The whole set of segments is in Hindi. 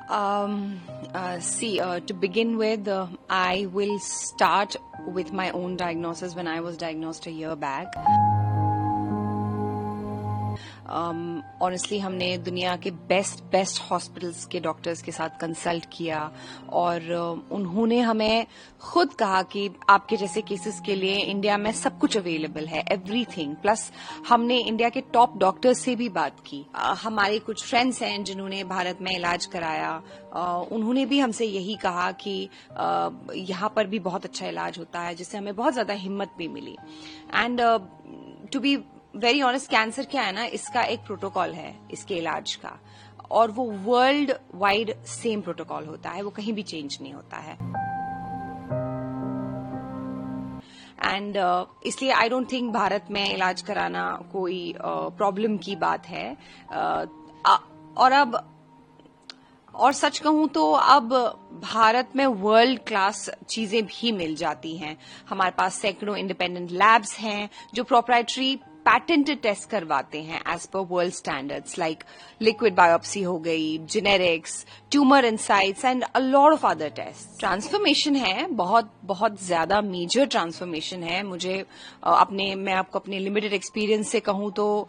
To begin with, I will start with my own diagnosis when I was diagnosed a year back. Honestly हमने दुनिया के बेस्ट हॉस्पिटल्स के डॉक्टर्स के साथ कंसल्ट किया और उन्होंने हमें खुद कहा कि आपके जैसे केसेस के लिए इंडिया में सब कुछ अवेलेबल है, एवरीथिंग। प्लस हमने इंडिया के टॉप डॉक्टर्स से भी बात की। हमारे कुछ फ्रेंड्स हैं जिन्होंने भारत में इलाज कराया, उन्होंने भी हमसे यही कहा कि यहाँ पर भी बहुत अच्छा इलाज होता है, जिससे हमें बहुत ज्यादा हिम्मत भी मिली। And to be very honest, cancer क्या है ना, इसका एक प्रोटोकॉल है इसके इलाज का, और वो वर्ल्ड वाइड सेम प्रोटोकॉल होता है, वो कहीं भी चेंज नहीं होता है। एंड इसलिए आई डोंट थिंक भारत में इलाज कराना कोई प्रॉब्लम की बात है। और सच कहूं तो अब भारत में वर्ल्ड क्लास चीजें भी मिल जाती हैं। हमारे पास सैकड़ों इंडिपेंडेंट लैब्स हैं जो प्रोप्राइटरी पैटेंटेड टेस्ट करवाते हैं as per world standards, like liquid biopsy हो गई, generics, tumour insights and a lot of other test. Transformation है, बहुत ज्यादा मेजर ट्रांसफॉर्मेशन है। मैं आपको अपने लिमिटेड एक्सपीरियंस से कहूं तो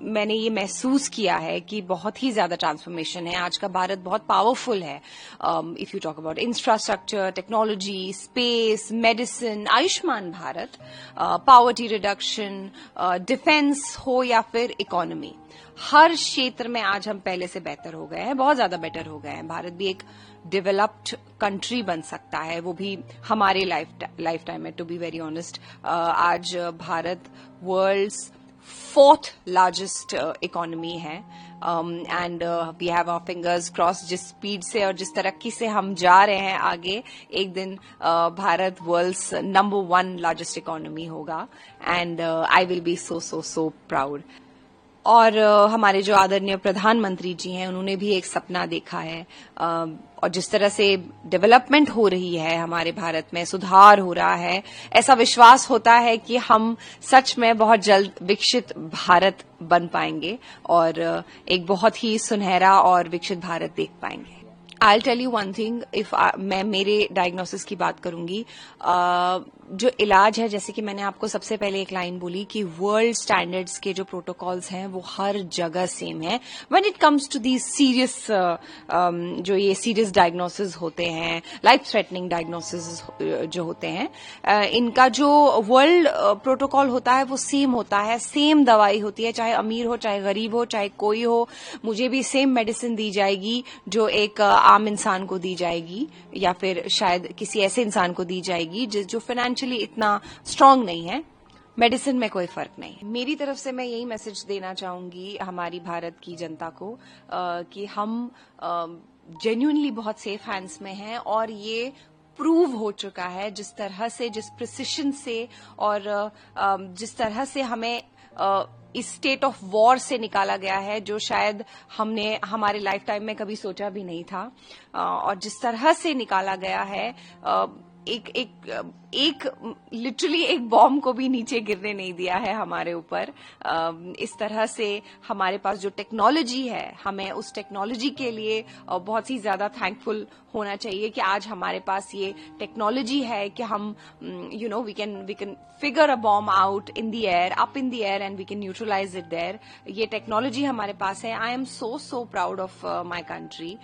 मैंने ये महसूस किया है कि बहुत ही ज्यादा ट्रांसफॉर्मेशन है। आज का भारत बहुत पावरफुल है। If you talk about infrastructure, technology, space, medicine, Ayushman Bharat, poverty reduction, defence हो या फिर इकोनॉमी, हर क्षेत्र में आज हम पहले से बेहतर हो गए हैं, बहुत ज्यादा बेटर हो गए हैं। भारत भी एक डेवलप्ड कंट्री बन सकता है, वो भी हमारे लाइफ टाइम में। टू बी वेरी ऑनेस्ट, आज Bharat world's 4th largest economy है, and we have our fingers cross. जिस स्पीड से और जिस तरक्की से हम जा रहे हैं आगे, एक दिन Bharat world's number 1 largest economy होगा, and I will be so proud. और हमारे जो आदरणीय प्रधानमंत्री जी हैं, उन्होंने भी एक सपना देखा है, और जिस तरह से डेवलपमेंट हो रही है हमारे भारत में, सुधार हो रहा है, ऐसा विश्वास होता है कि हम सच में बहुत जल्द विकसित भारत बन पाएंगे और एक बहुत ही सुनहरा और विकसित भारत देख पाएंगे। I'll tell you one thing, मैं मेरे डायग्नोसिस की बात करूंगी, जो इलाज है, जैसे कि मैंने आपको सबसे पहले एक लाइन बोली कि वर्ल्ड स्टैंडर्ड्स के जो प्रोटोकॉल्स हैं वो हर जगह सेम है। When it comes to the serious जो ये सीरियस डायग्नोसिस होते हैं, लाइफ थ्रेटनिंग डायग्नोसिस जो होते हैं, इनका जो वर्ल्ड प्रोटोकॉल होता है वो सेम होता है, सेम दवाई होती है, चाहे अमीर हो, चाहे गरीब हो, चाहे कोई हो। मुझे भी सेम मेडिसिन दी जाएगी जो एक आम इंसान को दी जाएगी, या फिर शायद किसी ऐसे इंसान को दी जाएगी जो फाइनेंशियली इतना स्ट्रांग नहीं है। मेडिसिन में कोई फर्क नहीं। मेरी तरफ से मैं यही मैसेज देना चाहूंगी हमारी भारत की जनता को, कि हम जेन्युइनली बहुत सेफ हैंड्स में हैं, और ये प्रूव हो चुका है जिस तरह से, जिस प्रिसिशन से, और जिस तरह से हमें इस स्टेट ऑफ वॉर से निकाला गया है, जो शायद हमने हमारे लाइफ टाइम में कभी सोचा भी नहीं था, और जिस तरह से निकाला गया है, एक लिटरली एक बॉम्ब को भी नीचे गिरने नहीं दिया है हमारे ऊपर। इस तरह से हमारे पास जो टेक्नोलॉजी है, हमें उस टेक्नोलॉजी के लिए बहुत ही ज्यादा थैंकफुल होना चाहिए कि आज हमारे पास ये टेक्नोलॉजी है कि हम we can figure a bomb out in the air, up in the air, and we can neutralise it there. ये टेक्नोलॉजी हमारे पास है। I am so proud of my country,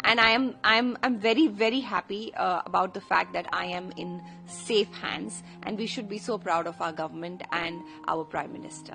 and I'm very happy about the fact that I am in safe hands, and we should be so proud of our government and our Prime Minister.